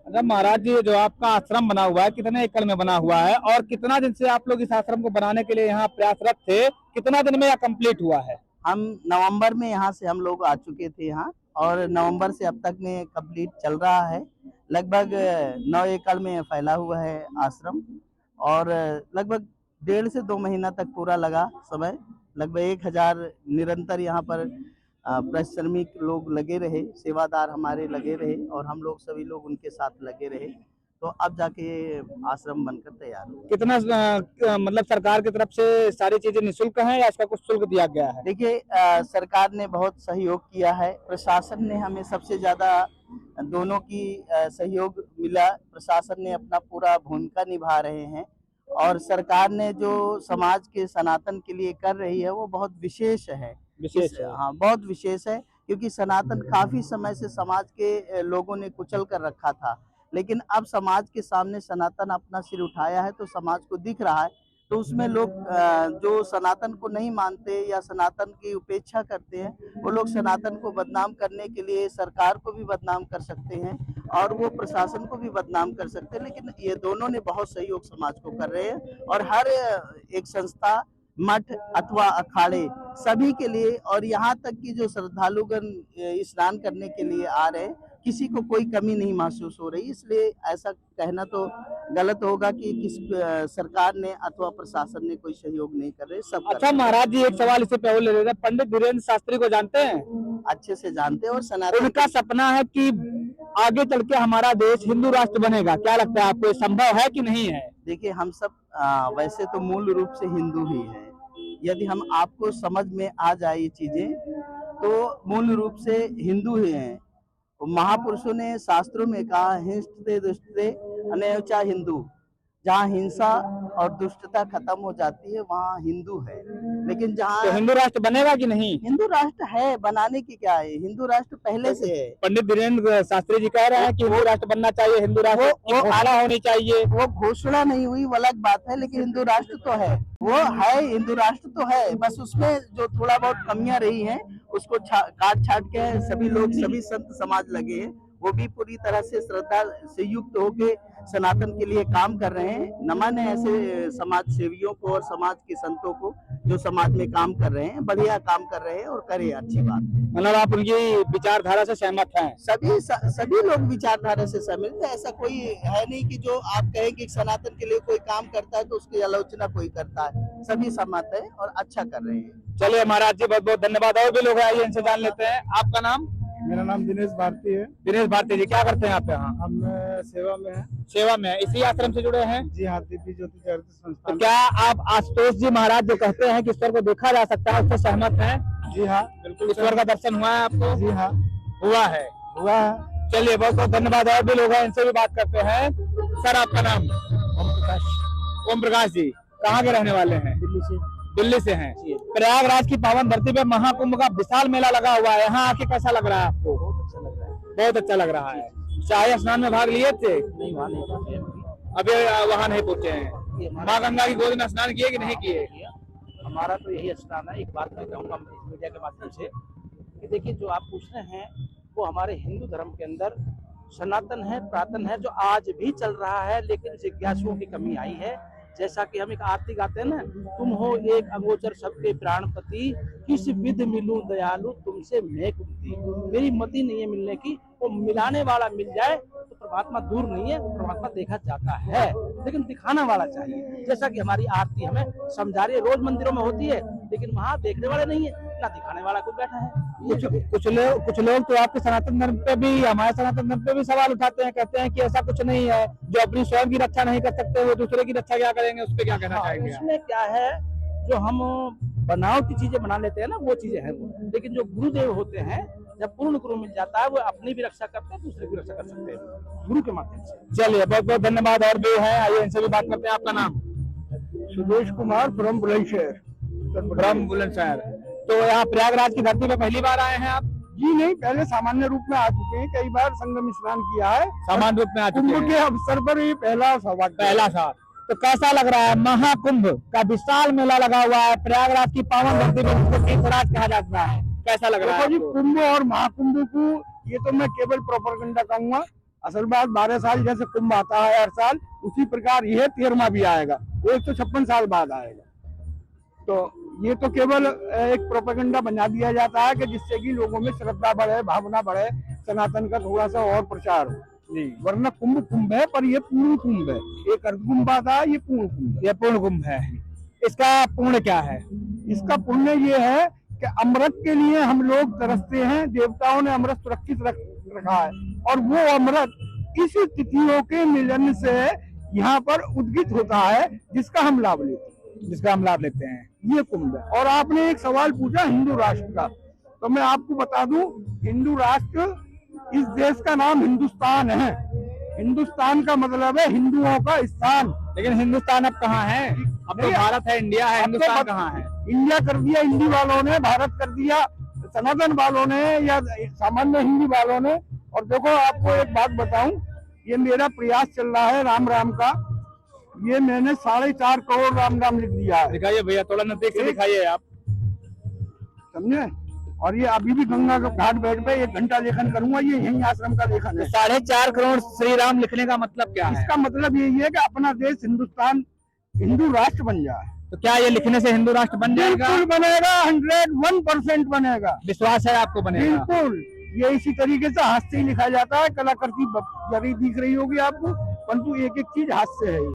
अच्छा महाराज जी, जो आपका आश्रम बना हुआ है कितने एकड़ में बना हुआ है और कितना दिन से आप लोग इस आश्रम को बनाने के लिए यहाँ प्रयासरत थे, कितना दिन में यह कंप्लीट हुआ है? हम नवंबर में यहाँ से हम लोग आ चुके थे यहाँ, और नवंबर से अब तक में कंप्लीट चल रहा है। लगभग 9 एकड़ में फैला हुआ है आश्रम, और लगभग 1.5 से 2 महीना तक पूरा लगा समय। लगभग 1000 निरंतर यहाँ पर श्रमिक लोग लगे रहे, सेवादार हमारे लगे रहे, और हम लोग सभी लोग उनके साथ लगे रहे। तो अब जाके ये आश्रम बनकर तैयार हो। कितना मतलब सरकार की तरफ से सारी चीजें निःशुल्क हैं या इसका कुछ शुल्क दिया गया है? देखिए, सरकार ने बहुत सहयोग किया है, प्रशासन ने हमें सबसे ज्यादा दोनों की सहयोग मिला। प्रशासन ने अपना पूरा भूमिका निभा रहे हैं, और सरकार ने जो समाज के सनातन के लिए कर रही है वो बहुत विशेष है। विशेष है। हाँ, बहुत विशेष है, क्योंकि सनातन काफी समय से समाज के लोगों ने कुचल कर रखा था, लेकिन अब समाज के सामने सनातन अपना सिर उठाया है, तो समाज को दिख रहा है। तो उसमें लोग जो सनातन को नहीं मानते या सनातन की उपेक्षा करते हैं, वो लोग सनातन को बदनाम करने के लिए सरकार को भी बदनाम कर सकते हैं, और वो प्रशासन को भी बदनाम कर सकते हैं। लेकिन ये दोनों ने बहुत सहयोग समाज को कर रहे हैं, और हर एक संस्था, मठ अथवा अखाड़े सभी के लिए, और यहाँ तक कि जो श्रद्धालुगण स्नान करने के लिए आ रहे हैं, किसी को कोई कमी नहीं महसूस हो रही। इसलिए ऐसा कहना तो गलत होगा कि सरकार ने अथवा प्रशासन ने कोई सहयोग नहीं कर रहे, सब अच्छा महाराज जी, एक सवाल इससे पहले ले लेते हैं। पंडित धीरेन्द्र शास्त्री को जानते हैं? अच्छे से जानते हैं, और सनातन उनका सपना है कि आगे चल के हमारा देश हिंदू राष्ट्र बनेगा, क्या लगता है आपको, ये संभव है कि नहीं है? देखिए, हम सब वैसे तो मूल रूप से हिंदू ही हैं। यदि हम आपको समझ में आ जाए ये चीजें, तो मूल रूप से हिंदू ही हैं। महापुरुषों ने शास्त्रों में कहा, हिंसते दुष्टे अनैवचा हिंदू। जहाँ हिंसा और दुष्टता खत्म हो जाती है वहाँ हिंदू है। लेकिन तो जहाँ हिंदू राष्ट्र बनेगा कि नहीं? हिंदू राष्ट्र है, बनाने की क्या है, हिंदू राष्ट्र पहले से है। पंडित धीरेन्द्र शास्त्री जी कह रहे हैं कि हिंदू राष्ट्र बनना चाहिए, हिंदू राष्ट्र की घोषणा होनी चाहिए। वो घोषणा नहीं हुई वो अलग बात है, लेकिन हिंदू राष्ट्र तो है, वो है, हिंदू राष्ट्र तो है। बस उसमें जो थोड़ा बहुत कमियां रही हैं उसको काट छाट के सभी लोग, सभी संत समाज लगे हैं, वो भी पूरी तरह से श्रद्धा से युक्त होके सनातन के लिए काम कर रहे हैं। नमन है ऐसे समाज सेवियों को और समाज के संतों को जो समाज में काम कर रहे हैं, बढ़िया काम कर रहे हैं, और करे, अच्छी बात। मतलब आप उनकी विचारधारा से सहमत हैं? सभी लोग विचारधारा से सहमत हैं। ऐसा कोई है नहीं कि जो आप कहें कि सनातन के लिए कोई काम करता है तो उसकी आलोचना कोई करता है। सभी सहमत है और अच्छा कर रहे हैं। चलिए महाराज जी, बहुत बहुत धन्यवाद। और भी लोग आइए, इनसे जान लेते हैं। आपका नाम? मेरा नाम दिनेश भारती है। दिनेश भारती जी, क्या करते हैं आप यहाँ? हम सेवा में हैं। सेवा में है, इसी आश्रम से जुड़े हैं? जी हाँ, दिव्य ज्योति चैरिटी तो संस्थान। क्या आप आशुतोष जी महाराज जो कहते हैं कि ईश्वर को देखा जा सकता है, उससे सहमत हैं? जी हाँ, बिल्कुल। ईश्वर का दर्शन हुआ है आपको? जी हाँ, हुआ है। हुआ है। चलिए, बहुत बहुत धन्यवाद। और भी लोग हैं, इनसे भी बात करते हैं। सर, आपका नाम? ओम प्रकाश। ओम प्रकाश जी, कहाँ के रहने वाले हैं? दिल्ली से। दिल्ली से हैं। प्रयागराज की पावन धरती पे महाकुंभ का विशाल मेला लगा हुआ है, यहाँ आके कैसा लग रहा है आपको? बहुत अच्छा लग रहा है। बहुत अच्छा लग रहा है। शाही स्नान में भाग लिए थे? नहीं, वहाँ नहीं पहुंचे अभी वहाँ नहीं पहुंचे हैं। माँ गंगा की गोद में स्नान किए कि नहीं किए? हमारा तो यही स्नान है। एक बात मैं कहूँगा मीडिया के माध्यम से कि देखिए, जो आप पूछ रहे हैं वो हमारे हिंदू धर्म के अंदर सनातन है, पुरातन है, जो आज भी चल रहा है, लेकिन जिज्ञासुओं की कमी आई है। जैसा कि हम एक आरती गाते हैं ना, तुम हो एक अगोचर सबके प्राणपति, किस विध मिलूं दयालु तुमसे मैं कुमति। मेरी मति नहीं है मिलने की, वो मिलाने वाला मिल जाए तो परमात्मा दूर नहीं है, परमात्मा देखा जाता है, लेकिन दिखाना वाला चाहिए। जैसा कि हमारी आरती हमें समझा रही है, रोज मंदिरों में होती है, लेकिन वहाँ देखने वाले नहीं है, ना दिखाने वाला कोई बैठा है। कुछ लोग तो आपके सनातन धर्म पे भी, हमारे सनातन धर्म पे भी सवाल उठाते हैं, कहते हैं कि ऐसा कुछ नहीं है, जो अपनी स्वयं की रक्षा नहीं कर सकते वो दूसरे की रक्षा क्या करेंगे, उस पर क्या कहना चाहेंगे? उसमें क्या है, जो हम बनावटी चीजें बना लेते हैं ना, वो चीजें हैं वो, लेकिन जो गुरुदेव होते हैं, जब पूर्ण गुरु मिल जाता है, वो अपनी भी रक्षा करते हैं, दूसरे की रक्षा कर सकते हैं गुरु के माध्यम से। चलिए, बहुत बहुत धन्यवाद। और भी है, आइए इनसे भी बात करते हैं। आपका नाम? सुदेश कुमार, फ्रॉम बुलंदशहर। ब्रह्म बुलंदशहर। तो यहाँ प्रयागराज की धरती पे पहली बार आए हैं आप? जी नहीं, पहले सामान्य रूप में आ चुके हैं, कई बार संगम स्नान किया है। सामान्य रूप में आ चुके कुंभ हैं। के अवसर पर ये पहला सौभाग्य। पहला साल। तो कैसा लग रहा है? महाकुंभ का विशाल मेला लगा हुआ है प्रयागराज की पावन धरती में, जिसको तीर्थराज कहा जाता है, कैसा लग रहा है जी, आपको? कुंभ और महाकुंभ को ये तो मैं केवल प्रोपेगेंडा कहूंगा, असल बात 12 साल जैसे कुंभ आता है हर साल, उसी प्रकार यह 13वां भी आएगा, वो 156 साल बाद आएगा। तो ये तो केवल एक प्रोपेगेंडा बना दिया जाता है कि जिससे कि लोगों में श्रद्धा बढ़े, भावना बढ़े, सनातन का थोड़ा सा और प्रचार हो जी। वरना कुंभ कुंभ है, पर ये पूर्ण कुंभ है। एक अर्ध कुंभ आता है, ये पूर्ण कुंभ, ये पूर्ण कुंभ है। इसका पुण्य क्या है? इसका पुण्य ये है कि अमृत के लिए हम लोग तरसते हैं, देवताओं ने अमृत सुरक्षित रखा है, और वो अमृत इस तिथियों के मिलन से यहाँ पर उद्गित होता है, जिसका हम लाभ लेते हैं, ये कुंभ है। और आपने एक सवाल पूछा हिंदू राष्ट्र का, तो मैं आपको बता दूं, हिंदू राष्ट्र, इस देश का नाम हिंदुस्तान है। हिंदुस्तान का मतलब है हिंदुओं का स्थान। लेकिन हिंदुस्तान अब कहाँ है? अब तो भारत है, इंडिया है, हिंदुस्तान कहाँ है? इंडिया कर दिया हिंदी वालों ने, भारत कर दिया सनातन वालों ने या सामान्य हिंदी वालों ने। और देखो आपको एक बात बताऊं, ये मेरा प्रयास चल रहा है राम राम का, ये मैंने 4.5 करोड़ राम राम लिख दिया है। दिखाइए भैया, थोड़ा नजदीक से दिखाइए आप, समझे। और ये अभी भी गंगा के घाट बैठ पे 1 घंटा लेखन करूंगा, ये यही आश्रम का लेखन है। 4.5 करोड़ श्री राम लिखने का मतलब क्या है? इसका मतलब यही है कि अपना देश हिंदुस्तान हिंदू राष्ट्र बन जाए। तो क्या ये लिखने से हिंदू राष्ट्र बन जाएगा? बिल्कुल बनेगा, 101% बनेगा। विश्वास है आपको बनेगा? बिल्कुल। ये इसी तरीके से हाथ से ही लिखा जाता है, कलाकृति जरी दिख रही होगी आपको, परंतु एक एक चीज हाथ से है।